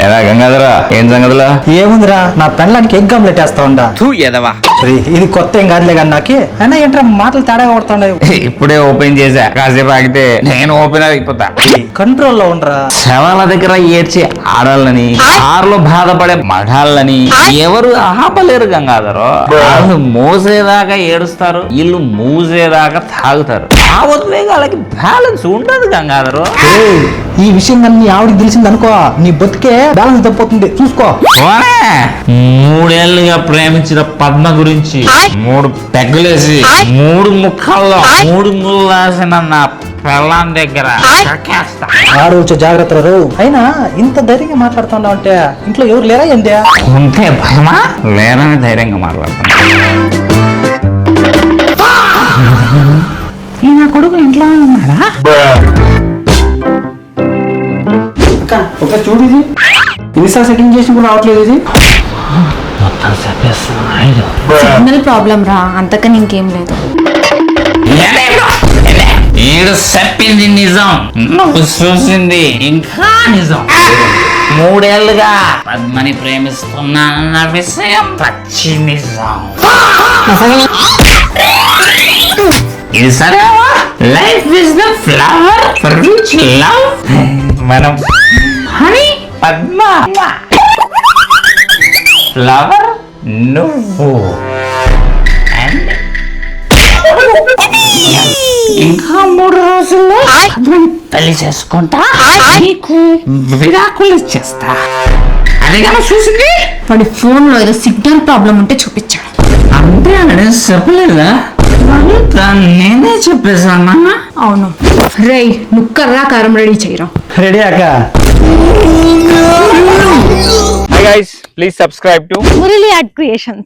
ఎలా గంగాధరా ఏం సంగతులా? ఏముందిరా నా పెళ్ళానికి ఎగ్ ఆమ్లెట్ వేస్తా ఉండా. ఇది కొత్త ఏం కాదులే కానీ నాకి అయినా ఏంట్రా మాటలు తేడా కొడుతుండవు. ఇప్పుడే ఓపెన్ చేశా, కాసేపు ఆగితే నేను ఓపెన్ అయిపోతా. కంట్రోల్లో ఉండరా. శవాల దగ్గర ఏడ్చే ఆడాలని, ఆరులో బాధపడే మఠాలని ఎవరు ఆపలేరు గంగాధరు. వాళ్ళు మోసేదాకా ఏడుస్తారు, ఇల్లు మూసేదాకా తాగుతారు. ఆ ఉద్వేగాలకి బ్యాలెన్స్ ఉండదు గంగాధరు. ఈ విషయం కానీ నీ ఆవిడకి తెలిసింది అనుకో, నీ బతికే బ్యాలెన్స్ తప్పిపోతుంది, చూసుకో. 3 ఏళ్లుగా ప్రేమించిన పద్మ గురించి 3 పెగ్గులేసి 3 ముక్కల్లో 3 ముళ్ళు రాసిన నా పెళ్ళాం దగ్గర ఆడవచ్చు జాగ్రత్త రావు. అయినా ఇంత ధైర్యంగా మాట్లాడుతున్నావు అంటే ఇంట్లో ఎవరు లేరా ఏందే? ఉంటే భయమా లేరని ధైర్యంగా మాట్లాడుతున్నా. నా కొడుకు ఇంట్లో ఉన్నాడా? ఒకసారి చూడు, ఇది ఇన్స్టా సెట్టింగ్ చేసి కూడా రావట్లేదు. ఇది సిగ్నల్ ప్రాబ్లం రా, అంతకని ఇంకేం లేదు. ఈడు చెప్పింది నిజం, నువ్వు చూసింది ఇంకా నిజం. 3 ఏళ్లుగా పద్మని ప్రేమిస్తున్నానన్న విషయం పచ్చి నిజం. ఇది సరేవా? Life is the flower for which love. మనం హనీ పద్మ, ఫ్లవర్ నువ్వు. ఇంకా 3 రోజుల్లో పెళ్లి చేసుకుంటా, నీకు విడాకులు ఇచ్చేస్తా. అదే కదా చూసింది. వాడి ఫోన్ లో ఏదో సిగ్నల్ ప్రాబ్లం ఉంటే చూపించాడు. అంటే అనే చెప్పలేదా? నేనే చెప్పేసానా? అవును. రై నువ్వు కర్రా కారం రెడీ చేయరా. రెడీ అక్క. Hi guys, please subscribe to Murali Art Creations.